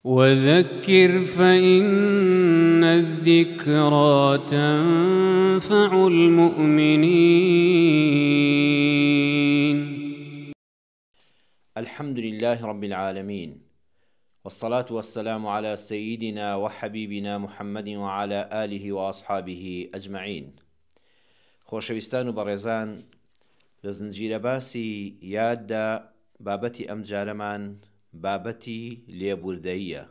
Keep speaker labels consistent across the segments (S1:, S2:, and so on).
S1: وذكر فإن الذكرى تنفع المؤمنين.
S2: الحمد لله رب العالمين، والصلاة والسلام على سيدنا وحبيبنا محمد وعلى آله وأصحابه أجمعين. خۆشەویستان و بەڕێزان، لە زنجیرە باسی یاددا بابەتی ئەم جارەمان بابەتی لێبوردەییە.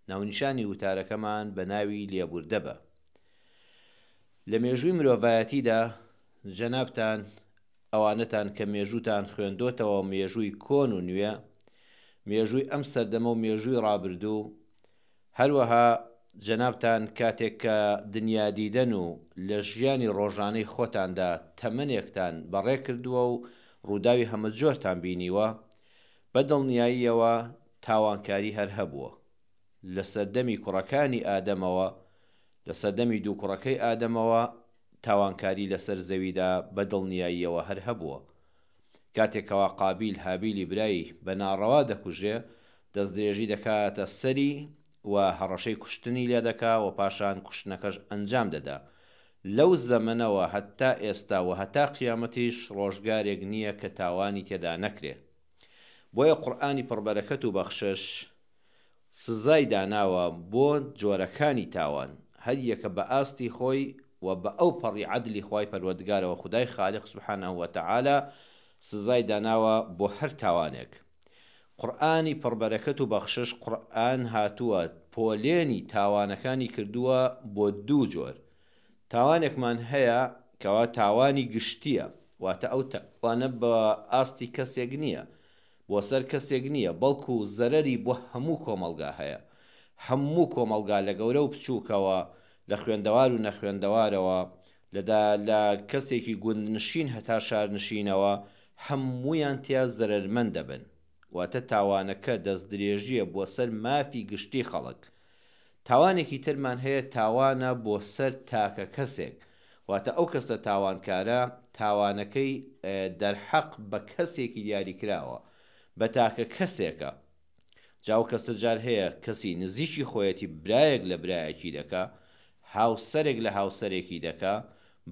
S2: ناونیشانی وتارەکەمان بە ناوی لێبوردە بە. لە مێژووی مرۆڤایەتیدا جەنابتان ئەوانەتان کە مێژووتان خوێندۆتەوە مێژووی کۆن و نوێ، مێژووی ئەم سەردەمە و مێژووی ڕابردوو، هەروەها جەنابتان کاتێک کە دنیا دیدەن و لە ژیانی ڕۆژانەی خۆتاندا تەمەنێکتان بەڕێ کردووە و ڕووداوی هەمە جۆرتان بینیوە، بە دڵنیاییەوە تاوانکاری هەر هەبووە. لە سەردەمی کوڕەکانی ئادەمەوە، لە سەردەمی دوو کوڕەکەی ئادەمەوە تاوانکاری لەسەر زەویدا بە دڵنیاییەوە هەر هەبووە. کاتێکەوە قابیل هابیلی برایی بە ناڕەوا دەکوژێ، دەستدرێژی دەکاتە سەری و هەڕەشەی کوشتنی لێ دەکا و پاشان کوشتنەکەش ئەنجام دەدا. لەو زەمەنەوە هەتا ئێستا و هەتا قیامەتیش ڕۆژگارێک نییە کە تاوانی تێدا نەکرێ. بۆیە قورئانی پڕبەرەکەت و بەخشش سزای داناوە بۆ جۆرەکانی تاوان، هەر یەکە بە ئاستی خۆی و بە ئەو پەڕی عەدلی خوای پەروەردگارەوە خودای خالق سبحانه وتعالى سزای داناوە بۆ هەر تاوانێک. قورئانی پڕبەرەکەت و بەخشش قورئان هاتووە پۆلێنی تاوانەکانی کردووە بۆ دوو جۆر. تاوانێکمان هەیە کەوا تاوانی گشتیە، واتە ئەو تاوانە بە ئاستی کەسێک نییە، بۆ سەر کەسێک نییە، بەڵکو زەرەری بۆ هەموو کۆمەڵگا هەیە. هەموو کۆمەڵگا لە گەورە و بچووکەوە، لە خوێندەوار و نەخوێندەوارەوە، لە کەسێکی گوندنشین هەتا شارنشینەوە، هەموویان تیا زەرەرمەند دەبن. واتە تاوانەکە دەستدرێژیە بۆ سەر مافی گشتی خەڵک. تاوانێکی ترمان هەیە تاوانە بۆ سەر تاکە کەسێک، واتە ئەو کەسە تاوانکارە تاوانەکەی دەرحەق بە کەسێکی دیاریکراوە، بە تاکە کەسێکە. جاو کەسە جار هەیە کەسی نزیکی خۆیەتی برایەک لە برایەکی دەکا، هاوسەرێک لە هاوسەرێکی دەکا،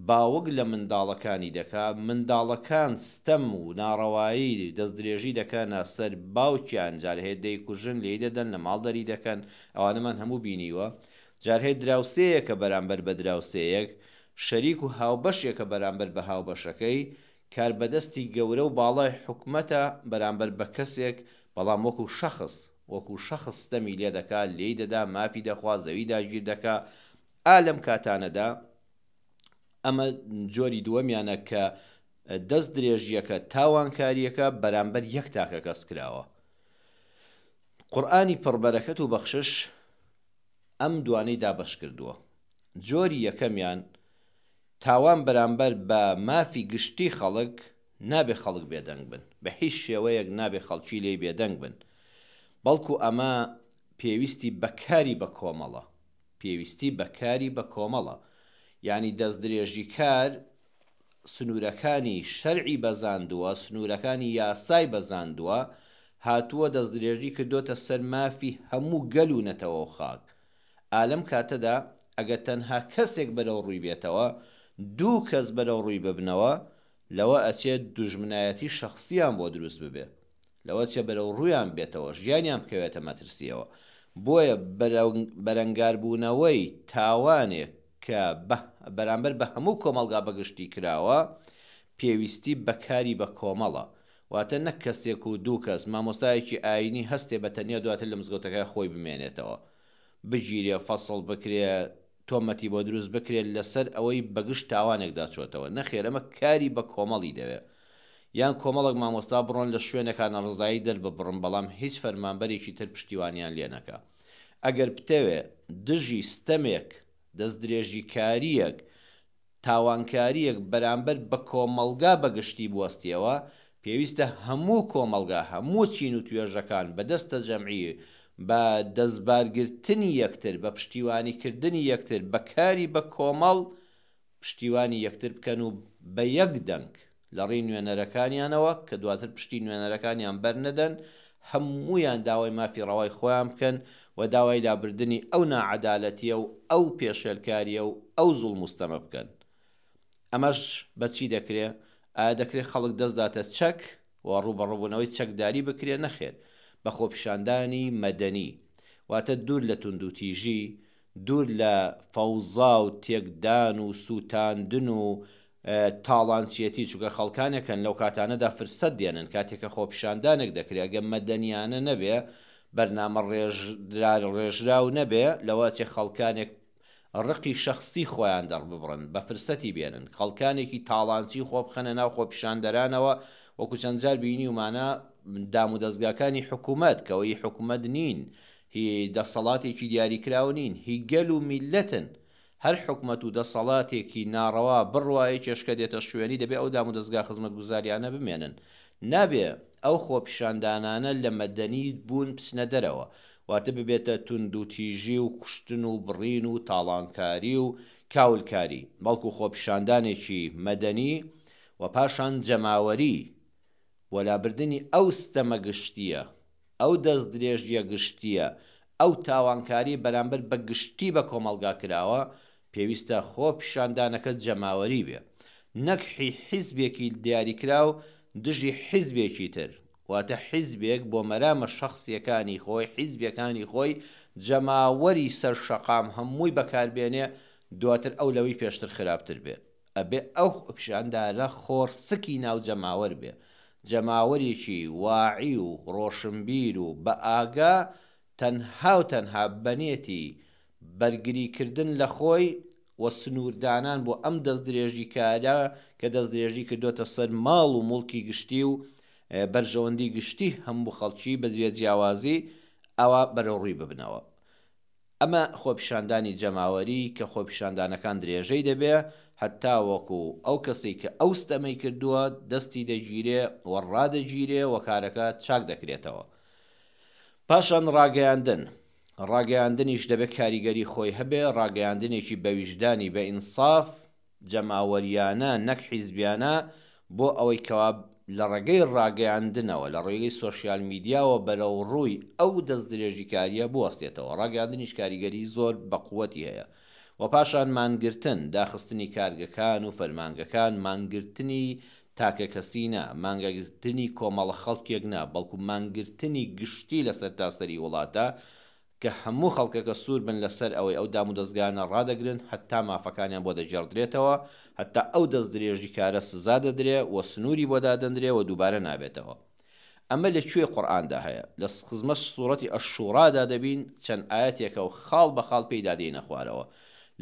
S2: باوەک لە منداڵەکانی دەکا، منداڵەکان ستەم و ناڕەوایی دەستدرێژی دەکەنە سەر باوکیان، جار هەیە دەیکوژن لێی دەدەن، لە ماڵ دەری دەکەن، ئەوانەمان هەموو بینیوە. جار هەیە دراوسەیەکە بەرامبەر بە دراوسەیەک، شەریک و هاوبەشێکە بەرامبەر بە هاوبەشەکەی، کاربەدەستی گەورە و باڵای حکومەتە بەرامبەر بە کەسێک، بەڵام وەکو شەخص ستەمی لێ دەکا، لێی دەدا، مافی دەخوا، زەوی داگیر دەکا. ئالەم کاتانەدا ئەمە جۆری دووەمیانە کە دەست درێژیەکە تاوانکاریەکە بەرامبەر یەک تاکە کەس کراوە. قورئانی پڕبەرەکەت و بەخشش ئەم دوانەی دابەش کردووە. جۆری یەکەمیان تاوان بەرامبەر بە مافی گشتی خەڵک، نابێ خەڵک بێدەنگ بن، بە هیچ شێوەیەک نابێ خەڵکی لێی بێدەنگ بن، بەڵکو ئەمە پێویستی بەکاری بە کۆمەڵە، پێویستی بەکاری بە کۆمەڵە. یعنی دەستدرێژی کار سنوورەکانی شەرعی بەزاندووە، سنوورەکانی یاسای بەزاندووە، هاتووە دەستدرێژی کردوتە سەر مافی هەموو گەل و نەتەوە و خاک. ئالەم کاتەدا ئەگەر تەنها کەسێک بەرەو ڕووی بێتەوە، دوو کەس بەرەو ڕووی ببنەوە، لەوە ئەچێت دوژمنایەتی شەخصیان بۆ دروست ببێ، لەوە چێ بەرەو ڕوویان بێتەوە، ژیانیان بکەوێتە مەترسیەوە. بۆیە بەرەنگاربوونەوەی تاوانێک کە بەرامبەر بە هەموو کۆمەڵگا بەگشتی کراوە، پێویستی بەکاری بە کۆمەڵە. واتە نەک کەسێک و دوو کەس، مامۆستایەکی ئاینی هەستێ بە تەنیا دواتر لە مزگەوتەکە خۆی بمێنێتەوە، بگیرێ فەسڵ بکرێ، تۆمەتی بۆ دروست بکرێت لەسەر ئەوەی بەگشت تاوانێکدا چۆتەوە. نەخێر، ئەمە کاری بە کۆمەڵی دەوێت. یان کۆمەڵک مامۆستا بڕۆن لە شوێنێکانە ڕزایی دەرببڕن، بەڵام هیچ فەرمانبەرێکی تر پشتیوانیان لێ نەکا. ئەگەر بتەوێ دژی ستەمێک، دەستدرێژی کاریەک، تاوانکاریەک بەرامبەر بە کۆمەڵگا بەگشتی بوەستیەوە، پێویستە هەموو کۆمەڵگا، هەموو چین و توێژەکان بە دەستە جەمعی، بە دەستبارگرتنی یەکتر، بە پشتیوانیکردنی یەکتر، بەکاری بە کۆمەڵ پشتیوانی یەکتر بکەن و بە یەک دەنگ لە ڕێی نوێنەرەکانیانەوە کە دواتر پشتی نوێنەرەکانیان بەرنەدەن، هەموویان داوای مافی ڕەوای خۆیان بکەن و داوای لابردنی ئەو ناعەدالەتیە و ئەو پێشێلکاریە و ئەو زوڵم و ستەمە بکەن. ئەمەش بەچی دەکرێت؟ ئایا دەکرێت خەڵک دەستداتە چەک و ڕوبەڕووبوونەوەی چەکداری بکرێ؟ نەخێر، بە خۆپیشاندانی مەدەنی، واتە دوور لە توندوتیژی، دوور لە فەوزا و تێکدان و سووتاندن و تاڵانچیەتی، چونکە خەڵکانێکن لەو کاتانەدا فرسەت دێنن کاتێکە خۆپیشاندانێک دەکرێت. ئەگەر مەدەنیانە نەبێ، بەرنامە ڕێژرا و نەبێ، لەوە چێ خەڵکانێک ڕقی شەخصی خۆیان دەڕببڕن، بە فرسەتی بێنن، خەڵکانێکی تاڵانچی خۆ بخەنە ناو خۆپیشاندەرانەوە، وەکو چەند جار بینی ومانە دام و دەستگاکانی حکوومەت کەەوەی حکوومەت نین، هی دەسەڵاتێکی دیاریکراو نین، هی گەل و میلەتن. هەر حکوومەت و دەسەڵاتێکی ناڕەوا بڕوایە کێشکە دێتە شوێنی دەبێ ئەو دام و دەستگا خزمەت گوزاریانە بمێنن. نابێ ئەو خۆپیشاندانانە لە مەدەنی بوون بچنە دەرەوە، واتە ببێتە توندوتیژی و کوشتن و بڕین و تاڵانکاری و کاولکاری، بەڵکو خۆپیشاندانێکی مەدەنی و پاشان جەماوەری وەلابردنی ئەو ستەمە گشتیە، ئەو دەست درێژیە گشتیە، ئەو تاوانکاری بەرامبەر بە گشتی بە کۆمەڵگا کراوە، پێویستە خۆپیشاندانەکە جەماوەری بێ، نەک حیزبێکی دیاریکراو دژی حیزبێکی تر، واتە حیزبێک بۆ مەرامە شەخصیەکانی خۆی، حیزبەکانی خۆی جەماوەری سەر شەقام هەمووی بەکاربێنێ، دواتر ئەو لەوەی پێشتر خراپتر بێ. ئەبێ ئەو پیشاندارە خۆرسکی ناو جەماوەر بێ، جەماوەریکی واعی و ڕۆشنبیر و بە ئاگا تەنها و تەنها بەنێتی بەرگریکردن لە خۆی و سنووردانان بۆ ئەم دەست درێژی کارە کە دەست درێژی کردوتە سەر ماڵ و مڵکی گشتی و بەرژەوەندی گشتی هەموو خەڵکی بە دوێ جیاوازی ئەوە بەرەوڕووی ببنەوە. ئەمە خۆپیشاندانی جەماوەری کە خۆپیشاندانەکان درێژەی دەبێ، هەتا وەکو ئەو کەسێک کە ئەو ستەمەی کردووە دەستی دەگیرێ و ڕادەگیرێ و کارەکە چاک دەکرێتەوە. پاشان ڕاگەیاندنیش دەبێت کاریگەری خۆی هەبێ، ڕاگەیاندنێکی بە ویژدانی بە ئینساف جەماوەریانە نەک حیزبیانە، بۆ ئەوەی کەوا لە ڕێگەی ڕاگەیاندنەوە لە ڕێگەی سۆشیال میدیاوە بەرەو ڕووی ئەو دەست درێژی کاریە بوەستێتەوە. ڕاگەیاندنیش کاریگەری زۆر بەقووەتی هەیە. و پاشان مانگرتن، داخستنی کارگەکان و فەرمانگەکان، مانگرتنی تاکە کەسینە، مانگرتنی کۆمەڵە خەڵکێک نا، بەڵکو مانگرتنی گشتی لەسەر تاسەری وڵاتە کە هەموو خەڵکەکە سوور بن لەسەر ئەوەی ئەو دام و دەستگانە ڕادەگرن، هەتا مافەکانیان بۆ دەجێڕدرێتەوە، هەتا ئەو دەست درێژی کارە سزا دەدرێ و سنووری بۆ دادەندرێ و دووبارە نابێتەوە. ئەمە لەکوێ قورئاندا هەیە؟ لە خزمەت سوورەتی ئەشوڕادا دەبین چەند ئاەتێکە و خاڵ بە خاڵ پێی دادێنە خوارەوە.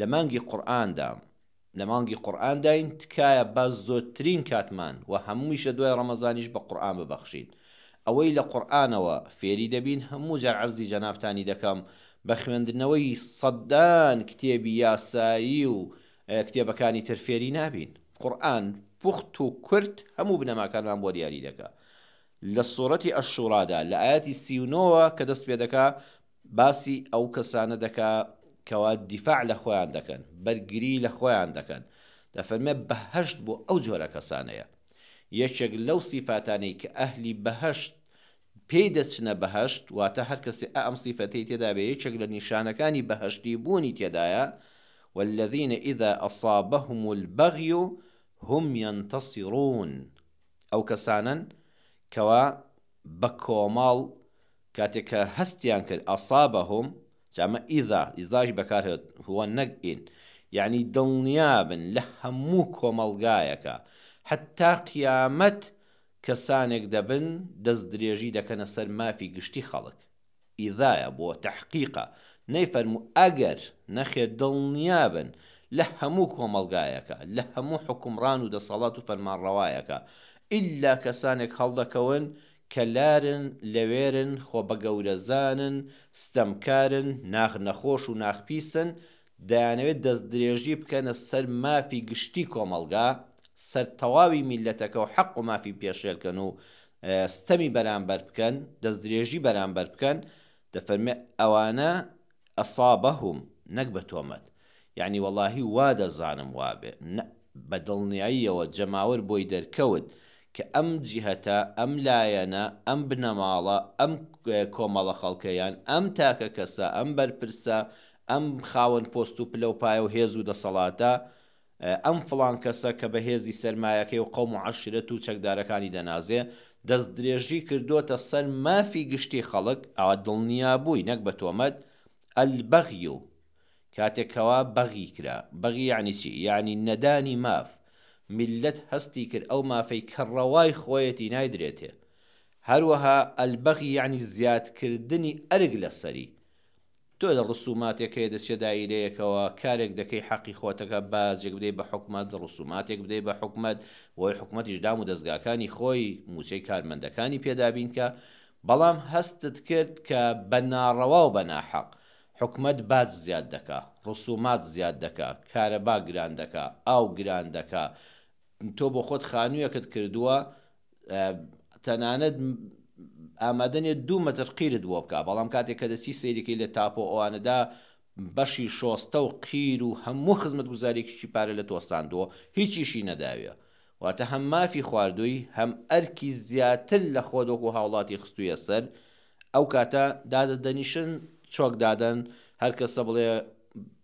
S2: لە مانگی قورئانداین تکایە بە زۆرترین کاتمان و هەموویشە دوای ڕەمەزانیش بە قورئان ببەخشین. ئەوەی لە قورئانەوە فێری دەبین، هەموو جار عەرزی جەنابتانی دەکەم بە خوێندنەوەی سەدان کتێبی یاسایی و کتێبەکانی تر فێری نابین. قورئان پوخت و کورت هەموو بنەماکانمان بۆ دیاری دەکا. لە سوورەتی ئەشوڕادا لە ئاەتی 39 کە دەست پێ دەکا باسی ئەو کەسانە دەکا کەوا دیفاع لە خۆیان دەکەن، بەرگری لە خۆیان دەکەن، دەفەرمێ بەهەشت بۆ ئەو جۆرە کەسانەیە. یەکێک لەو سیفاتانەی کە ئەهلی بەهەشت پێی دەچنە بەهەشت، واتە هەر کەسێ ئەم سیفەتەی تێدا بێ، یەکێک لە نیشانەکانی بەهەشتی بوونی تێدایە والذین إذا أصابهم البغي هم ينتصرون. ئەو کەسانن کەوا بە کۆماڵ کاتێکە هەستیان کرد ئەصابهم، جامە ئیزاش بەکارهێت هو نەگئین، یعنی دڵنیابن لە هەموو کۆمەڵگایەکە حتا قیامەت کەسانێک دەبن دەست درێژی دەکەنە سەر مافی گشتی خەڵک. ئیزایە بۆ تەحقیقە، نەیفەرموو ئەگەر، نەخێر دڵنیابن لە هەموو کۆمەڵگایەکە، لە هەموو حکومڕان و دەسەڵات و فەرمانڕەوایەکە، ئیلا کەسانێک هەڵدەکەون کە لارن لەوێرن، خۆ بە گەورەزانن، ستەمکارن، ناخنەخۆش و ناخپیسن، دەیانەوێت دەست درێژی بکەنە سەر مافی گشتی کۆمەڵگا، سەر تەواوی میلەتەکە و حەق و مافی پێشێلکەن و ستەمی بەرامبەر بکەن، دەست درێژی بەرامبەر بکەن. دەفەرمێ ئەوانە ئەصابەهم، نەک بە تۆمەت، یعنی وەڵاهی وا دەزانم وابێ، بە دڵنیاییەوە جەماوەر بۆی دەرکەوت کە ئەم جیهەتە ئەم لایەنە ئەم بنەماڵە ئەم کۆمەڵە خەڵکەیان ئەم تاکە کەسە ئەم بەرپرسە ئەم خاوەن پۆست و پلە و پایە و هێز و دەسەڵاتە ئەم فڵان کەسە کە بە هێزی سەرمایەکەی و قەوم و عەشیرەت و چەکدارەکانی دەنازێ دەست درێژی کردوتە سەر مافی گشتی خەڵک ئەوە دڵنیا بووی نەک بە تۆمەت ئەلبەغی و کاتێکەوە بەغی کرا بەغی یعنی چی؟ یعنی نەدانی ماف میلەت هەستی کرد ئەو مافەی کەڕەوای خۆیەتی نایدرێتێ هەروەها ئەلبەغی یعنی زیادکردنی ئەرگ لەسەری تۆ لە ڕسوماتێکەیە دەچێت دایرەیەکەوە کارێک دەکەی حەقی خۆتەکە بازێک بدەیت بە حکومەت ڕسوماتێک بدەیت بە حکومەت بۆی حکومەتیش دام و دەستگاکانی خۆی موچەی کارمەندەکانی پێدابین کە بەڵام هەستت کرد کە بە ناڕەوا و بە ناحەق حکومەت باج زیاد دەکا ڕسومات زیاد دەکا کارەبا گران دەکا ئاو گران دەکا تۆ بۆ خۆت خانوویەکت کردووە تەنانەت ئامادەنێ 2 مەتر قیرت بۆ بکە بەڵام کاتێک کە دەچی سەیرەکەی لە تاپۆ ئەوانەدا بەشی شۆستە و قیر و هەموو خزمەت گوزاریێکیشی پارە لە تۆستاندووە هیچیشی نەداویە واتە هەم مافی خواردووی هەم ئەرکی زیاتر لە خۆدۆک و هاوڵاتی خستوویە سەر ئەو کاتە دادەدەنیشن چۆک دادەن هەر کەسە بڵێ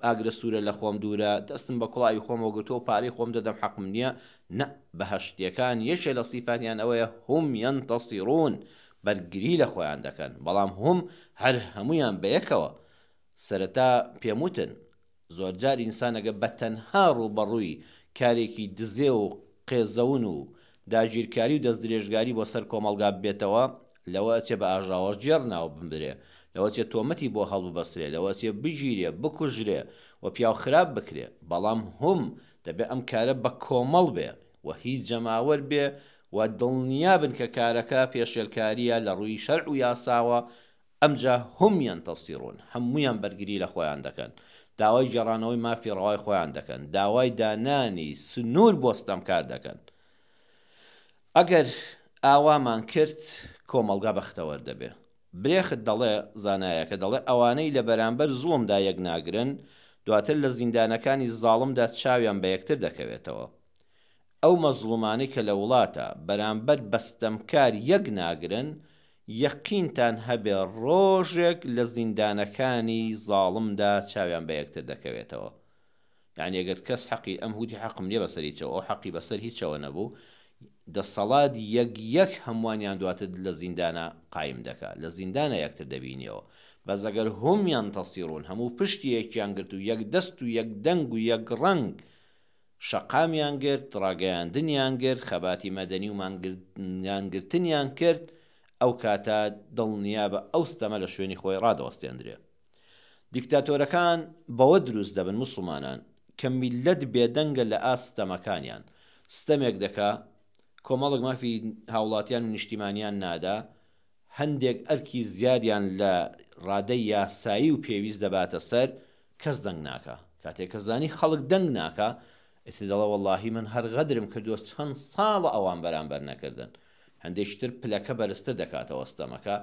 S2: ئاگرە سوورە لە خۆم دوورە دەستم بە کوڵاوی خۆمەوە گرتۆ و پارەی خۆم دەدەم حەقم نییە نە بەهەشتیەکان یەکێ لە سیفاتیان ئەوەیە هوم یەنتەسیڕون بەرگری لە خۆیان دەکەن بەڵام هوم هەر هەمویان بەیەکەوە سەرەتا پێموتن زۆرجار ئینسانەگە بە تەنها ڕووبەڕووی کارێکی دزێ و قێزەون و داگیرکاری و دەست درێژگاری بۆ سەر کۆمەڵگا بێتەوە لەوە چێ بە ئاژاوەش جێڕ ناو بمبرێ لەوە چێ تۆمەتی بۆ هەڵببەسرێ لەوە چێ بگیرێ بکوژرێ و پیاو خراپ بکرێ بەڵام هوم دەبێ ئەم کارە بە کۆمەڵ بێ و هیچ جەماوەر بێ و دڵنیا بن کە کارەکە پێشێلکاریە لە ڕووی شەرع و یاساوە ئەمجا هوم یەنتەسیڕون هەمویان بەرگری لە خۆیان دەکەن داوای گێڕانەوەی مافی ڕەوای خۆیان دەکەن داوای دانانی سنوور بۆ ستەمکار دەکەن ئەگەر ئاوامان کرد کۆمەڵگا بەختەوەر دەبێ برێخت دەڵێ زانایەکە دەڵێ ئەوانەی لە بەرامبەر زوڵمدا یەک ناگرن دواتر لە زیندانەکانی زاڵمدا چاویان بە یەکتر دەکەوێتەوە ئەو مەزڵومانەی کە لە وڵاتە بەرامبەر بەستەمکار یەک ناگرن یەقینتان هەبێ ڕۆژێک لە زیندانەکانی زاڵمدا چاویان بە یەکتر دەکەوێتەوە یعنی ئەگەر کەس حەقی ئەم هوتی حەقم نییە بەسەریچەوە ئەو حەقی بەسەر هیچەوە نەبوو دەسەڵات یەک هەمووانیان دواتر لە زیندانە قایم دەکات لە زیندانە یەکتر دەبینیەوە بەس ئەگەر هومیان تەسیڕون هەموو پشتی یەکیان گرت و یەک دەست و یەک دەنگ و یەک ڕەنگ شەقامیان گرت ڕاگەیاندنیان کرد خەباتی مەدەنی و مانگرتنیان کرد ئەو کاتە دڵنیا بە ئەو ستەمە لە شوێنی خۆی ڕادەوەستێندرێ دیکتاتۆرەکان بەوە دروست دەبن موسڵمانان کە میلەت بێدەنگە لە ئاستەمەکانیان ستەمێک دەکا کۆمەڵک مافی هاوڵاتیان و نیشتیمانیان نادا هەندێک ئەرکی زیادیان لە ڕادەی یاسایی و پێویست دەباتە سەر کەس دەنگ ناکە کاتێک کە زانی خەڵک دەنگ ناکە ئێتر دەڵێ وەڵاهی من هەر غەدرم کردووە چەند ساڵە ئەوان بەرامبەر نەکردن هەندێکتر پلەکە بەرزتر دەکاتەوە ستەمەکە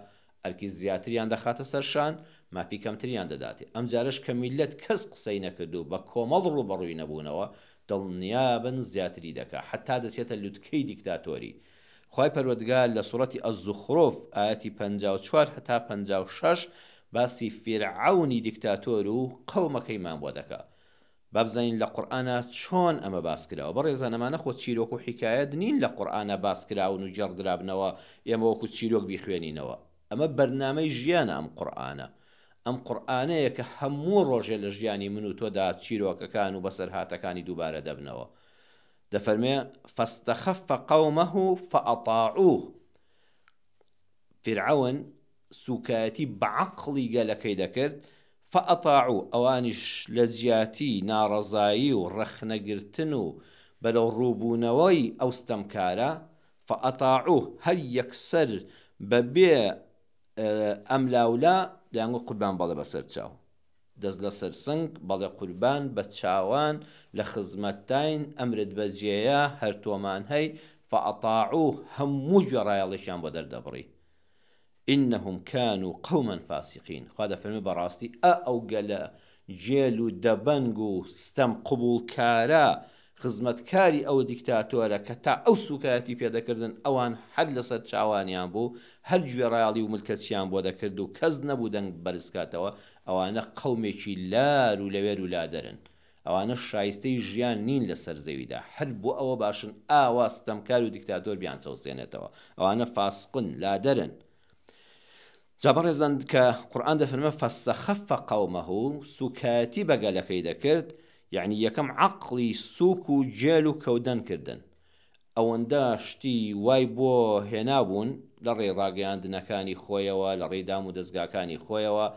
S2: ئەرکی زیاتریان دەخاتە سەرشان مافی کەمتریان دەداتێ ئەم جارش کە میلەت کەس قسەی نەکردو بە کۆمەڵ ڕوبەڕووی نەبوونەوە دڵنیابن زیاتری دەکات حتا دەچێتە لوتکەی دیکتاتۆری خوای پەروەردگار لە سوڕەتی ئەززوخرۆف ئایەتی 54 هەتا 56 باسی فیرعەونی دیکتاتۆر و قەومەکەیمان بۆ دەکات با بزانین لە قورئانە چۆن ئەمە باس کراوە بەڕێزانەمانە خۆ چیرۆک و حیکایەت نین لە قورئانە باس کراون و جەڕدرابنەوە ئێمە وەکو چیرۆک بیخوێنینەوە ئەمە بەرنامەی ژیانە ئەم قورئانەیە کە هەموو ڕۆژێ لە ژیانی من و تۆدا چیرۆکەکان و بەسەرهاتەکانی دووبارە دەبنەوە دەفەرمێ فاستەخەفە قەومەه فەئەطاعوه فیرعەون سوکایەتی بەعەقڵی گەلەکەی دەکرد فەئەطاعوه ئەوانیش لە جیاتی ناڕەزایی و ڕەخنەگرتن و بەرەو ڕووبوونەوەی ئەو ستەمکارە فەئەطاعوه هەر یەکسەر بەبێ ئەم لاولا دەیانگوت قوربان بەڵێ بەسەر چاو دەست لە سەرسنگ بەڵێ قوربان بە چاوان لە خزمەتتاین ئەمرت بەجێیە هەر تۆمان هەی فەئەطاعوه هەموو گوێڕایەڵیشیان بۆ دەردەبڕی إنهم كانوا قوما فاسقين خوا دەفەرمێ بەڕاستی ئەو گەلە جێل و دەبەنگ و ستەم قبولکارە خزمەتکاری ئەو دیکتاتۆرە کە تا ئەو سوکایەتی پێدەکردن ئەوان هەر لەسەر چاوانیان بوو، هەر گوێڕایاڵی و ملکەچیان بۆ دەکرد و کەس نەبوو دەنگ بەرزکاتەوە. ئەوانە قەومێکی لار و لەوێر و لادەرن، ئەوانە شایستەی ژیان نین لەسەر زەویدا، هەر بۆ ئەوە باشن ئاوا ستەمکار و دیکتاتۆر بیان چەوسێنێتەوە. ئەوانە فاسقن لادەرن. جا بەڕێزان کە قورئان دەفەرمێ فەستەخەفە قەومەه، سوکایەتی بەگەلەکەی دەکرد، یعنی یەکەم عەقڵی سووک و جێل و کەودەن کردن. ئەوەندە شتی وای بۆ هێنابوون لە ڕێی ڕاگەیاندنەکانی خۆیەوە، لە ڕێی دام و دەستگاکانی خۆیەوە،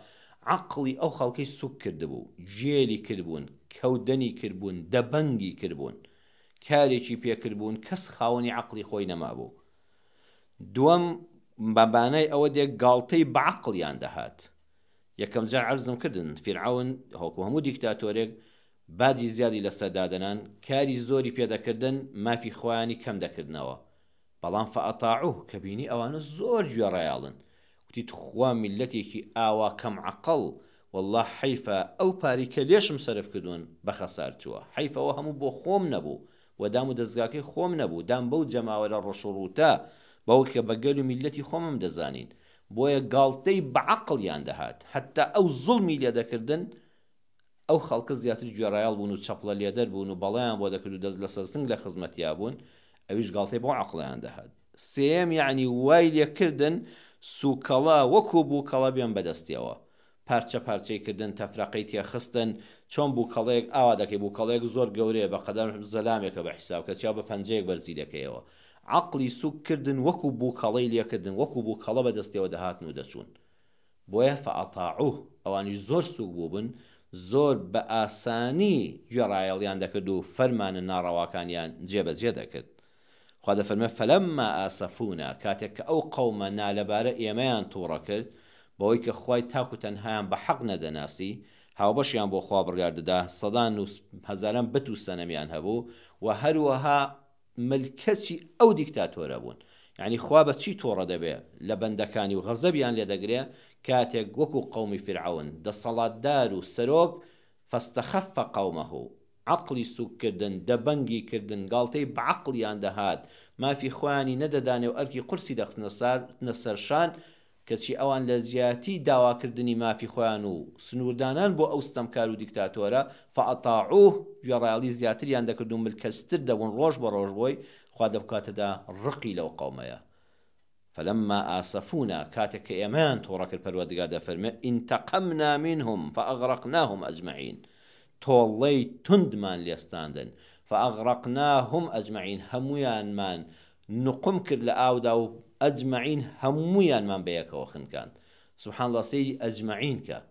S2: عەقڵی ئەو خەڵکەی سووک کردبوو، جێلی کردبوون، کەودەنی کردبوون، دەبەنگی کردبوون، کارێکی پێکردبوون، کەس خاوەنی عەقڵی خۆی نەمابوو. دووەم بەبانەی ئەوە دێک گاڵتەی بە عەقڵیان دەهات. یەکەم جار عەرزم کردن فیرعەون هەوکو هەموو دیکتاتۆرێک باجی زیادی لەسەردادەنان، کاری زۆری پێدەکردن، مافی خۆیانی کەم دەکردنەوە. بەڵام فەئەطاعوه کە بینی ئەوانە زۆر گوێڕایاڵن، وتیت خوا میلەتێکی ئاوا کەم عەقڵ، والله حەیفە ئەو پاری کە لێشم سەرف کردوون بە خەسار چووە، حەیفەوە هەموو بۆ خۆم نەبوو و دام و دەستگاکەی خۆم نەبوو، دام بەو جەماوەرە ڕەشوڕووتە بەو کە بەگەل و میلەتی خۆمم دەزانین. بۆیە گاڵتەی بە عەقڵیان دەهات، حتا ئەو زوڵمی لێ دەکردن ئەو خەڵکە زیاتر گوێڕایاڵ بوون و چەپڵە لێدەر بوون و بەڵیان بۆ دەکرد و دەست لە سەرستنگ لە خزمەتیا بوون، ئەویش گاڵتەی بۆ عەقڵیان دەهات. سێم یعنی وای لێکردن سوکەڵا وەکو بووکەڵە بێن بەدەستیەوە، پارچە پارچەی کردن، تەفرەقەی تێخستن، چۆن بووکەڵەیەک ئاوا دەکەی، بووکەڵەیەک زۆر گەورەیە بە قەدەر زەلامێکە بە حیساب کە چیا بە پەنجەیەک بەرزی دەکەیەوە. عەقڵی سووککردن وەکو بووکەڵەی لێکردن، وەکو بووکەڵە بەدەستیەوە دەهاتن و دەچوون. بۆیە فەئەطاعوه، ئەوانیش زۆر سووک بوو بن، زۆر بە ئاسانی گوێڕایەڵیان دەکرد و فەرمانە ناڕەواکانیان جێبەجێ دەکرد. خوا دەفەرمێ فەلەمما ئاسەفونا، کاتێک کە ئەو قەومە نالەبارە ئێمەیان تووڕە کرد، بەوەی کە خوای تاک و تەنهایان بە حەق نەدەناسی، هاوبەشیان بۆ خوا بڕیار دەدا، سەدان و هەزاران بت و سەنەمیان هەبوو و هەروەها ملکەچی ئەو دیکتاتۆرە بوون. یعنی خوا بە چی تۆڕە دەبێ لە بەندەکانی و غەزەبیان لێ دەگرێ کاتێک وەکو قەومی فیرعەون دەسەڵاتدار و سەرۆک فەستەخەفە قەومەه، عەقڵی سووککردن، دەبەنگی کردن، گاڵتەی بە عەقڵیان دەهات، مافی خۆیانی نەدەدانێ و ئەرکی قورسی دەخستنە سەرشان، کەچی ئەوان لە زیاتی داواکردنی مافی خۆیان و سنووردانان بۆ ئەو ستەمکار و دیکتاتۆرە فەئەطاعوه، گوێڕایاڵی زیاتریان دەکرد و ملکەچتر دەبوون ڕۆژ بە ڕۆژ بۆی، خوا دەبکاتەدا ڕقی لەو قەومەیە. فلما آسفونا، كاتك إيمان تورك الپروردگار دفرمي انتقمنا منهم فأغرقناهم أجمعين، تولي تندمان ليستاندن فأغرقناهم أجمعين، همويان من نقم كر لآودا أجمعين، همويان من بيك وخن كان. سبحان الله سيدي أجمعين كا،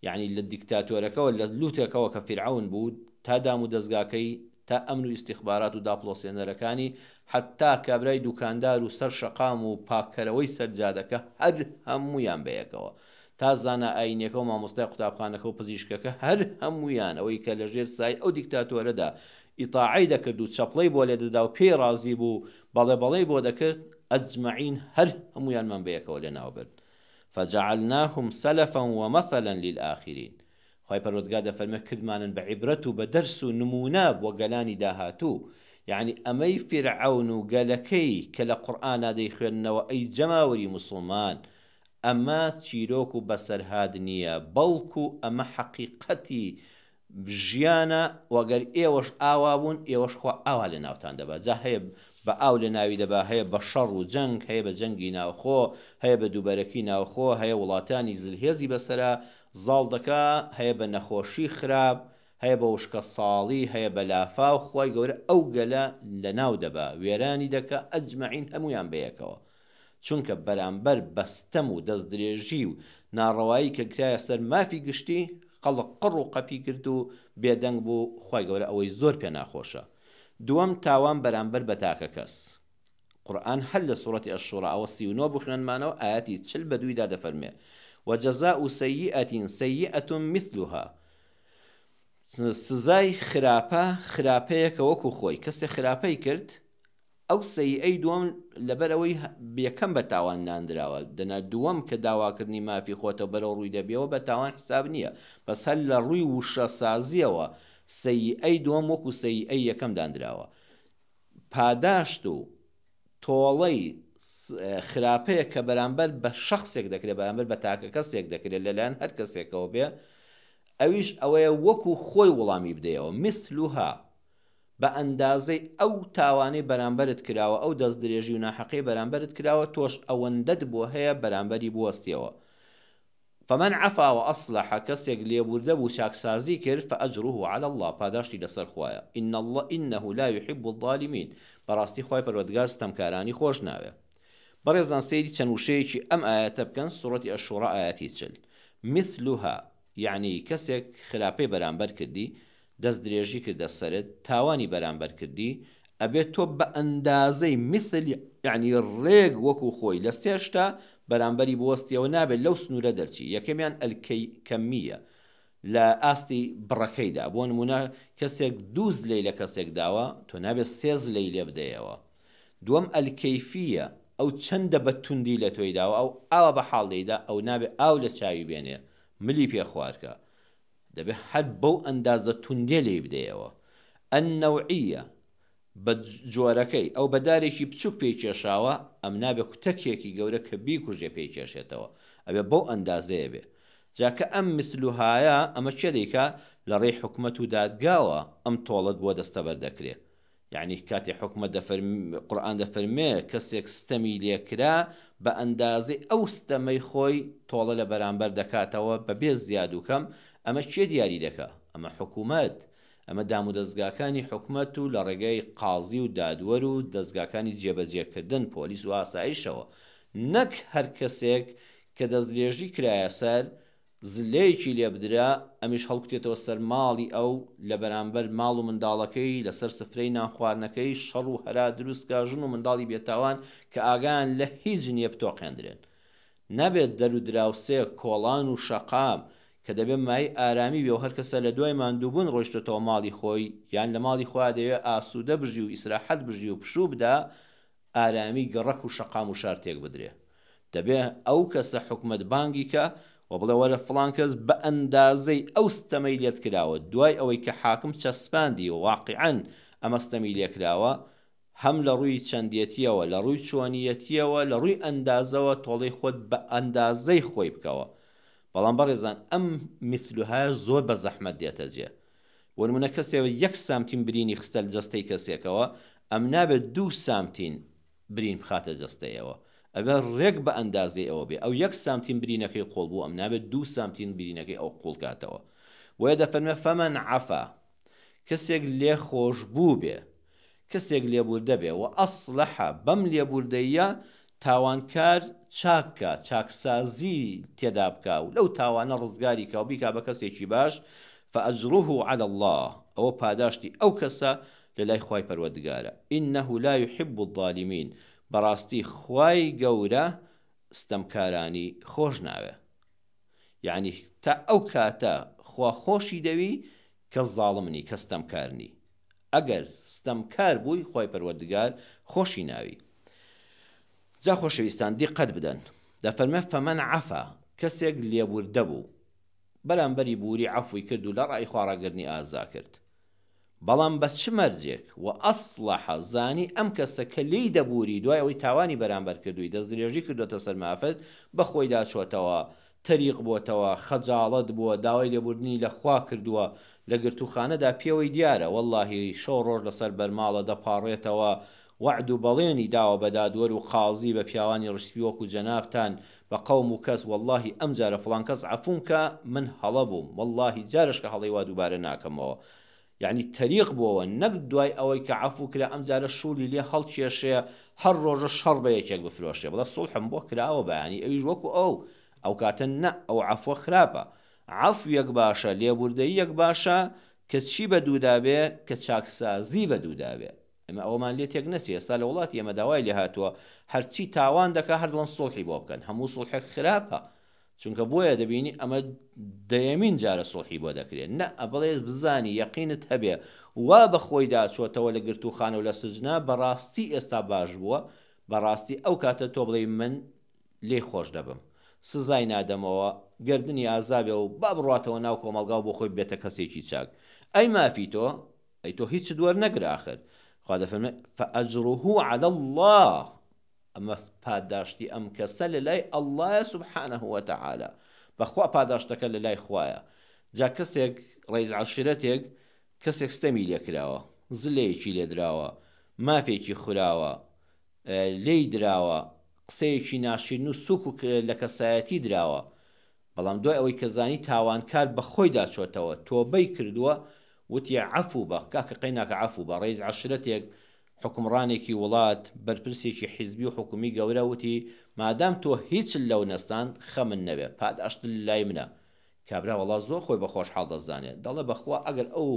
S2: يعني للديكتاتورك ولا لوتك وكفرعون بود تا دامو دزگاكي تا ئەمن و استیخبارات و داپڵۆسێنەرەکانی، حتا کابرای دوکاندار و سەر شەقام و پاکەرەوەی سەرجادەکە هەر هەموویان بەیەکەوە، تا زانە ئاینەکە و مامۆستای قوتابخانەکە و پزیشکەکە هەر هەموویان، ئەوەی کە لەژێر سای ئەو دیکتاتۆرەدا ئیطاعەی دەکرد و چەپڵەی بۆ لێدەدا و پێی ڕازی بوو، بەڵێ بۆ دەکرد، ئەجمعین هەر هەموویانمان بەیەکەوە لێناوبرد. فجعلناهم سلفا ومثلا للآخرين، خی پەروەردگار دەفەرمێ کردمانن بە عیبرەت و بە دەرس و نمونە بۆ گەلانی داهاتوو. یعنی ئەمەی فیرعەون و گەلەکەی کە لە قورئانا دەیخوێننەوە ئەی جەماوەری موسڵمان، ئەمە چیرۆک و بەسەرهاد نییە، بەڵکو ئەمە حەقیقەتی ژیانە، وەگەر ئێوەش ئاوا بوون ئێوەش خوا ئاوا لە ناوتان دەبا. جا هەیە بە ئاو لە ناوی دەبا، هەیە بە شەڕ و جەنگ، هەیە بە جەنگی ناوخۆ، هەیە بە دووبەرەکی ناوخۆ، هەیە وڵاتانی زلهێزی بەسەرا زاڵ دەکا، هەیە بە نەخۆشی خراپ، هەیە بە وشکە ساڵی، هەیە بە لافا و خوای گەورە ئەو گەلە لە ناو دەبا، وێرانی دەکا، ئەجمعین هەمویان بەیەکەوە. چونکە بەرامبەر بەستەم و دەست درێژی و ناڕەوایی کە گرایە سەر مافی گشتی، خەڵق قڕ و قەپی کرد و بێدەنگ بوو، خوای گەورە ئەوەی زۆر پێ ناخۆشە. دووەم تاوان بەرامبەر بە تاکە کەس. قورئان هەل لە سوورەتی ئەششوڕا ئەوە 39 بخوێنمانەوە، ئاەتی 40 بە دوویدا دەفەرمێ وجزاء سيئة سيئة مثلها، سزای خراپەیەکە وەکو خۆی، کەسێ خراپەی کرد ئەو سەیئەی دووەم لەبەرەوەی یەکەم بە تاوان ناندراوە، دەنا دووەم کە داواکردنی مافی خۆتە بەرەو ڕووی دەبێەوە بە تاوان حساب نییە، بەس هەر لە ڕووی وشە سازیەوە سەیئەی دووەم وەکو سەیئەی یەکەم دانراوە. پاداشت و تۆڵەی خراپەیە کە بەرامبەر بە شخصێک دەکرێت، بەرامبەر بە تاکە کەسێک دەکرێت لەلایەن هەر کەسێکەوە بێ، ئەویش ئەوەیە وەکو خۆی وەڵامی بدەیەوە، مثلها بە ئەندازەی ئەو تاوانەی بەرامبەرت کراوە، ئەو دەست درێژی و ناحەقەی بەرامبەرت کراوە، تۆش ئەوەندەت بۆ هەیە بەرامبەری بوەستیەوە. فمن عفا وأصلح کەسێک لێبوردە بوو چاکسازی کرد فأجره على الله، پاداشتی لەسەر خوایە. إنه لا يحب الظالمين، بەڕاستی خوای پەروەردگار ستەمکارانی خۆش ناوێ. بەڕێزان سەیری چەند وشەیەکی ئەم ئاەتە بکەن. سوڕەتی ئەشوڕا ئاەتی 40. مثلها یعنی کەسێک خراپەی بەرامبەر کردی، دەست درێژی کردە سەرت، تاوانی بەرامبەر کردی، ئەبێت تۆ بە ئەندازەی مثل یعنی ڕێگ وەکو خۆی لە سێشتا بەرامبەری بوەستیەوە نابێت لەو سنوورە دەرچی. یەکەمیان ئەلکەمیە لە ئاستی بڕەکەیدا، بۆ نمونە کەسێک 2 زلەی لە کەسێک داوە، تۆ نابێت 3 زلەی لێ بدەیەوە. دووەم ئەلکەیفیە، ئەو چەندە بە توندی لە تۆی داوە، ئەو ئاوە بە حاڵدەیدا، ئەو نابێت ئاو لە چاوی بێنێ ملی پێ خوارکە، دەبێت هەر بەو ئەندازە توندێ لێ بدەیەوە. ئەنەوعیە بە جۆرەکەی، ئەو بەدارێکی بچووک پێی کێشاوە، ئەم نابێت کوتەکێکی گەورە کە بیکوژێ پێی کێشێتەوە، ئەبێ بەو ئەندازەیە بێ. جاکە ئەم مثلوهایە ئەمە چێ دەیکا لە ڕێی حکومەت و دادگاوە ئەم تۆڵت بۆ دەستەبەر دەکرێت. یعنی کاتی حکومەت قورئان دەفەرمێ کەسێک ستەمی لێکرا بە ئەندازەی ئەو ستەمەی خۆی تۆڵە لە بەرامبەر دەکاتەوە بەبێ زیاد و کەم. ئەمە چێ دیاری دەکا؟ ئەمە حکومەت، ئەمە دام و دەستگاکانی حکومەت و لە ڕێگەی قازی و دادوەر و دەستگاکانی جێبەجێکردن، پۆلیس و ئاسایشەوە، نەک هەر کەسێک کە دەستدرێژی کرایە سەر زلەیەکی لێ بدرا، ئەمیش هەڵکتێتەوە سەر ماڵی ئەو لە بەرامبەر ماڵ و منداڵەکەی لەسەر سفرەی ناخواردنەکەی شەڕ و هەرا دروستکە، ژن و منداڵی بێتاوان کە ئاگان لە هیچ نییە بتۆقێندرێن. نەبێت دەرو دراوسێ کۆڵان و شەقام کە دەبێت مای ئارامی بێ و هەر کەسە لە دوای ماندووبوون ڕۆیشتێتەوە ماڵی خۆی، یان لە ماڵی خوا دەوێت ئاسوودە بژی و ئیسراحەت بژی و پشوو بدا، ئارامی گەڕەک و شەقام و شارتێک بدرێ. دەبێت ئەو کەسە حکومەت بانگی کە و بڵێ وەرە فڵان کەس بە ئەندازەی ئەو ستەمەی لێت کراوە، دوای ئەوەی کە حاکم چەسپاندی و واقعەن ئەمە ستەمی لێکراوە، هەم لە ڕووی چەندێتیەوە، لە ڕووی چۆنیەتیەوە، لە ڕووی ئەندازەوە تۆڵەی خۆت بە ئەندازەی خۆی بکەوە. بەڵام بەڕێزان ئەم مثلوهایە زۆر بە زەحمەت دێتە جێ. بۆ نمونە کەسێک 1 سامتین برینی خستە لە جەستەی کەسێکەوە، ئەم نابێت 2 سامتین برین بخاتە جەستەیەوە، ئەبێ ڕێک بە ئەندازەی ئەوە بێ. ئەو 1 سامتین برینەکەی قوڵ بوو، ئەم نابێت 2 سامتین برینەکەی ئەو قوڵ کاتەوە. وەیە دەفەرمێ فەمەن عەفا، کەسێک لێ خۆش بوو بێ، کەسێک لێبوردە بێ، و ئەصلەحە بەم لێبوردەیە تاوانکار چاکە، چاکسازی تێدا بکە و لەو تاوانە ڕزگاری کە و بیکا بە کەسێکی باش، فأجره على الله، ئەوە پاداشتی ئەو کەسە لە لای خوای پەروەردگارە. إنه لا يحب الظالمين، بەڕاستی خوای گەورە ستەمکارانی خۆش ناوێ. یعنی تا ئەو کاتە خوا خۆشی دەوی کە زاڵمنی، کە ستەمکارنی. ئەگەر ستەمکار بووی خوای پەروەردگار خۆشی ناوی. جا خۆشەویستان دیقەت بدەن، دەفەرمێ فەمەن عەفا، کەسێک لێبوردە بوو، بەرامبەری بووری عەفوی کرد و لە ڕای خوا ڕاگرنی ئازا کرد، بەڵام بە چ مەرجێک و ئەصلەحە زانی ئەم کەسە کە لێی دەبووری دوای ئەوەی تاوانی بەرامبەر کردووی، دەستدرێژی کردوتە سەر مافەت، بە خۆی داچۆتەوە، تەریق بووەتەوە، خەجاڵەت بووە، داوای لێبوردنی لە خوا کردووە، لە گرتوخانەدا پێوەی دیارە وەڵڵاهی شەو ڕۆژ لەسەر بەرماڵە دەپاڕێتەوە، وعد و بەڵێنی داوە بە دادوەر و قازی بە پیاوانی ڕشتی وەکو جەنابتان بە قەوم و کەس، وەڵڵاهی ئەم جارە فڵان کەس عەفوم کە من هەڵە بووم، وەڵڵاهی جارش کە هەڵەی وا دووبارە ناکەمەوە. یعنی تەریق بووەوە، نەک دوای ئەوەی کە عەفو کرا ئەم جارە شوولی لێ هەڵکێشێ، هەر ڕۆژە شەڕ بە یەکێک بفرۆشێ، بڵێ سوڵحم بۆ کراوە بەیانی ئەویش وەکو ئەو کاتە نە، ئەو عەفوە خراپە. عەفو یەک باشە، لێبوردەیی یەک باشە، کە چی بە دوودابێ؟ کە چاکسازی بە دوودابێ. ئەمە ئەومان لێ تێک نەچێ. ئێستا لە وڵاتی ئێمە داوای لێ هاتووە هەرچی تاوان دەکا هەر دڵن سوڵحی بۆ بکەن، هەموو سوڵحێک خراپە، چونکە بۆیە دەبینی ئەمە دەیەمین جارە سوڵحی بۆ دەکرێت. نە، ئەبڵێ بزانی یەقینت هەبێ وا بە خۆی داچۆتەوە لە گرتوخانە و لە سجنا، بەڕاستی ئێستا باش بووە، بەڕاستی ئەو کاتە تۆ بڵێ من لێ خۆش دەبم، سزای نادەمەوە، گردنی ئازابێ و با بڕاتەوە ناو کۆمەڵگا بۆ خۆی بێتە کەسێکی چاک ئەی مافی تۆ ئەی تۆ هیچ دووەر نەگرە آخر خوا دەفەرمێ فەئەجڕه عەلی الله ئەمە پاداشتی ئەم کەسە لە لای ئەڵڵایە سوبحانەه وتەعالا بەخوا پاداشتەکە لە لای خوایە جا کەسێک ڕیز عەشیرەتێک کەسێک ستەمی لێکراوە زلەیەکی لێدراوە مافێکی خوراوە لێی دراوە قسەیەکی ناشرین و سووک و لە کەسایەتی دراوە بەڵام دوای ئەوەی کە زانی تاوانکار بە خۆی داچۆتەوە تۆبەی کردووە وتیە عەفو بە کاکە قەیناکە عەفو بە ڕیز عەشیرەتێک حکمڕانێکی وڵات بەرپرسێکی حیزبی و حکومی گەورە وتی مادام تۆ هیچ لەو نەستان خەمن نەبێ پاداشت لای منە کابرا وەڵا زۆر خۆی بە خۆشحاڵ دەزانێت دەڵێ بەخوا ئەگەر ئەو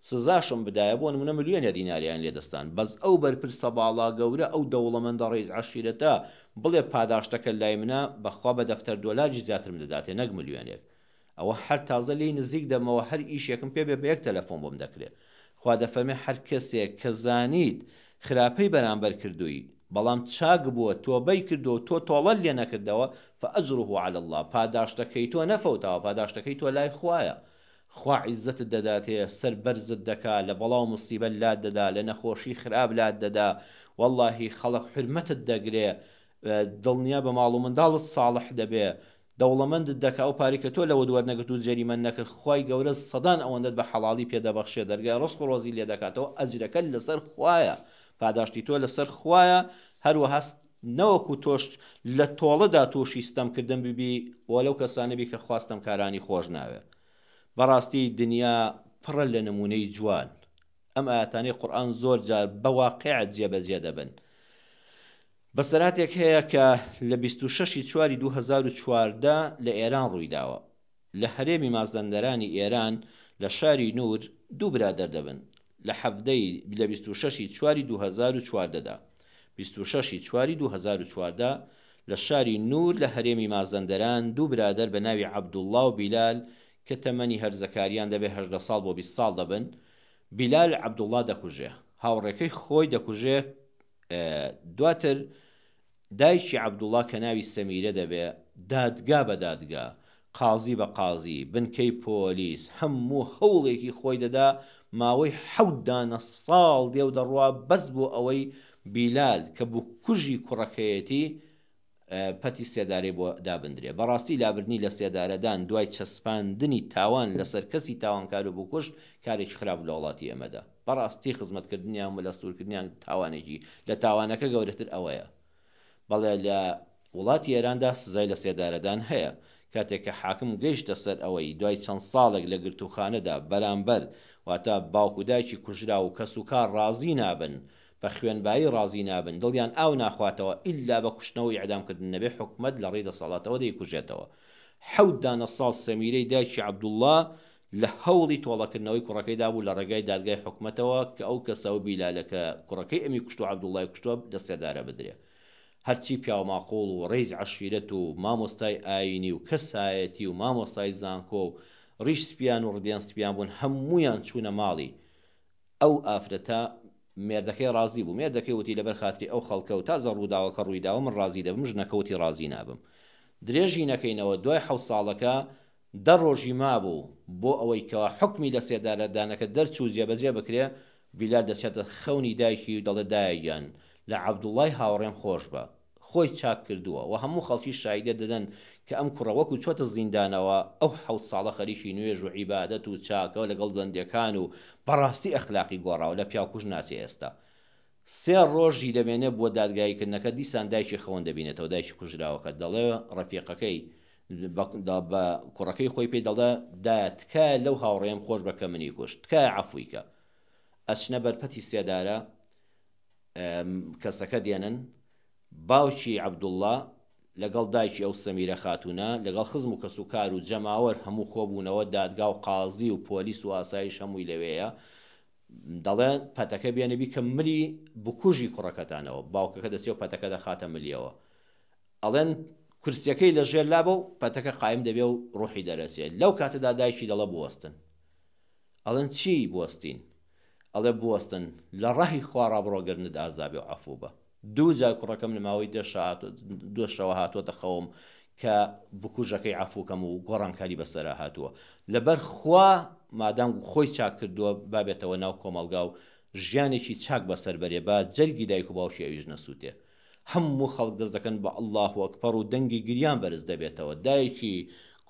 S2: سزاشم بدایە بۆ نمونە ملیۆنە دیناریان لێدەستان بەس ئەو بەرپرسە باڵا گەورە ئەو دەوڵەمەندە ڕیز عەشیرەتە بڵێ پاداشتەکە لای منە بەخوا بە دەفتەر دۆلاجی زیاترم دەداتێ نەک ملیۆنێک ئەوە هەر تازە لێی نزیک دەمەوە هەر ئیشێکم پێ بێ بە یەک تەلەفۆن بۆم دەکرێت خوا دەفەرمێ هەر کەسێک کە زانیت خراپەی بەرامبەر کردووی بەڵام چاک بووە تۆبەی کردو تۆ تۆڵەت لێ نەکردەوە فەئەجڕه عەلی الله پاداشتەکەی تۆ نەفەوتاوە پاداشتەکەی تۆ لای خوایە خوا عیزەتت دەداتێ سەر بەرزت دەکا لە بەڵاو موسیبەت لات دەدا لە نەخۆشی خراپ لات دەدا وەڵڵاهی خەڵق حرمەتت دەگرێ دڵنیا بە ماڵ و منداڵت ساڵح دەبێ دەوڵەمەندت دەکا و پارێکە تۆ لەوە دووەرنەگرت و جەریمە نەکرد خوای گەورە سەدان ئەوەندەت بە حەڵاڵی پێدەبەخشێ دەرگای ڕزق و ڕۆزی لێ دەکاتەوە ئەجرەکە لەسەر خوایە پاداشتی تۆ لەسەر خوایە هەروە هەست نەوەکو تۆش لە تۆڵەدا تووشی ستەمکردن ببی وە لەو کەسانەبی کە خواستم کارانی خۆش ناوێ بەڕاستی دنیا پڕە لە نمونەی جوان ئەم ئاەتانەی قورئان زۆر جار بە واقعیەت جێبەجێ دەبن بەسەراتێک هەیە کە لە 26 چواری 2014 لە ئێران ڕوویداوە لە هەرێمی مازەندەرانی ئێران لە شاری نور دوو برادەر دەبن لە حەڤدەی لە 26 چواری 2014دا 26 چواری 2014 لە شاری نور لە هەرێمی مازەندەران دوو برادەر بە ناوی عەبدوڵڵا و بیلال کە تەمەنی هەرزەکاریان دەبێ 18 ساڵ بۆ 20 ساڵ دەبن بیلال عەبدوڵڵا دەکوژێ هاوڕێکەی خۆی دەکوژێ دواتر دایکی عەبدوڵڵا کە ناوی سەمیرە دەبێ دادگا بە دادگا قازی بە قازی بنکەی پۆلیس هەموو هەوڵێکی خۆی دەدا ماوەی 7 ساڵ دێو دەڕوا بەس بۆ ئەوەی بیلال کە بوو کوژی کوڕەکەیەتی پەتی سێدارەی بۆ دابندرێ بەڕاستی لابردنی لە سێدارەدان دوای چەسپاندنی تاوان لەسەر کەسی تاوانکار و بکوژ کارێکی خراپ لە وڵاتی ئێمەدا بەڕاستی خزمەتکردنیان و لەستورکردنیان تاوانێکی لە تاوانەکە گەورەتر ئەوەیە بەڵێ لە وڵاتی ئێراندا سزای لە سێدارەدان هەیە کاتێک کە حاکم گەیشتە سەر ئەوەی دوای چەند ساڵێک لە گرتوخانەدا بەرامبەر واتە باوکو دایکی کوژرا و کەس و کار ڕازی نابن بە خوێنبایی ڕازی نابن دڵیان ئاو ناخواتەوە ئیلا بە کوشتنەوەی ئەعدامکردن نەبێ حکومەت لە ڕێی دەسەڵاتەوە دەیکوژێتەوە 7 ساڵ سەمیرەی دایکی عەبدوڵڵا لە هەوڵی تۆڵەکردنەوەی کوڕەکەیدا بوو لە ڕێگای دادگای حکومەتەوە کە ئەو کەسە و بیلالەکە کوڕەکەی ئەمی کوشت و عەبدوڵڵای کوشتووە لە سێدارە بدرێ هەرچی پیاو ماقۆڵ و ڕێز عەشیرەت و مامۆستای ئاینی و کەسایەتی و مامۆستای زانکۆ و ڕیش سپیان و ڕدیان سپیان بوون هەموویان چوونە ماڵی ئەو ئافرەتە مێردەکەی ڕازی بوو مێردەکەی وتی لەبەر خاتری ئەو خەڵکە و تازە ڕووداوەکە ڕوویداوە من ڕازی دەبم ژنەکەوتی ڕازی نابم درێژی نەکەینەوە دوای 7 ساڵەکە 10 ڕۆژی مابوو بۆ ئەوەی کەوا حکمی لە سێدارەدانەکە دەرچوو جێبەجێ بکرێ بیلال دەچێتە خەونی دایکی و دەڵێ دایەگیان لە عەبدوڵڵای هاوڕێم خۆش بە خۆی چاک کردووە و هەموو خەڵکی شایدە دەدەن کە ئەم کوڕە وەکو چۆتە زیندانەوە ئەو 7 ساڵە خەریکی نوێژ و عیبادەت و چاکەوە لەگەڵ بەندەکان و بەڕاستی ئەخلاقی گۆڕاوە لە پیاکوژ ناچێ ئێستا 3 ڕۆژی دەمێنێ بۆ دادگایکردنەکە دیسان دایکی خەون دەبینێتەوە دایکی کوژراوەکە دەڵێ ڕەفیقەکەی بە کوڕەکەی خۆی پێ دەڵێ دایە تکایە لەو هاوڕێم خۆش بەکە منی کوشت تکایە عەفویکە ئەچنە بەرپەتی سێدارە کەسەکە دێنن باوکی عەبدوڵڵا لەگەڵ دایکی ئەو سەمیرە خاتونە لەگەڵ خزم و کەسوکار و جەماوەر هەموو کۆبوونەوە دادگا و قازی و پۆلیس و ئاسایش هەمووی لەوەیە دەڵێن پەتەکە بێنەبی کە ملی بکوژی کوڕەکەتانەوە باوکەکە دەچێت و پەتەکە دەخاتە ملیەوە ئەڵێن کورسیەکەی لە ژێر لابە و پەتەکە قایم دەبێ و ڕۆحی دەرەچێت لەو کاتەدا دایکی دەڵە بوەستن ئەڵێن چی بوەستین ئەڵێ بوەستن لە ڕەهی خوا ڕابڕۆگرنت ئازابێ و عەفوو بە 2 جار کوڕەکەم لە ماوەی 2 شەوە هاتوۆتە خەوم کە بکوژەکەی عەفوکەم و گۆڕانکاری بەسەرا هاتووە لەبەر خوا مادام خۆی چاک کردووە بابێتەوە ناو کۆمەلگا و ژیانێکی چاک بەسەر بەرێ با جەرگی دایک و باوشی ئەویش نەسووتێ هەموو خەڵک دەست دەکەن بە ئەڵڵاه ئەکبەر و دەنگی گریان بەرز دەبێتەوە دایکی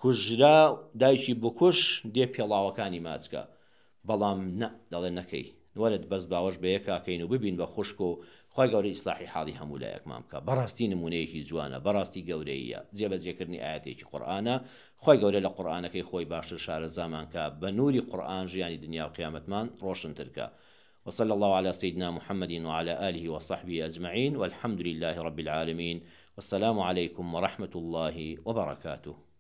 S2: کوژرا دایکی بکوش دێ پێڵاوەکانی ماچکە بەڵام نە دەڵێ نەکەی وەرت بەس باوەش بە یەکاکەین و ببین بە خوشک و خی گەورە ئیسلاحی حاڵی هەموو لایەکمان بکە بەڕاستی نمونەیەکی جوانە بەڕاستی گەورەیە جێبەجێکردنی ئاەتێکی قورئانە خی گەورە لە قورئانەکەی خۆی باشتر شارە زامانکە بە نوری قورئان ژیانی دنیا و قیامەتمان ڕۆشنترکە وصلى الله على سيدنا محمد وعلى آله وصحبه أجمعين والحمد لله رب العالمين والسلام عليكم ورحمة الله وبركاته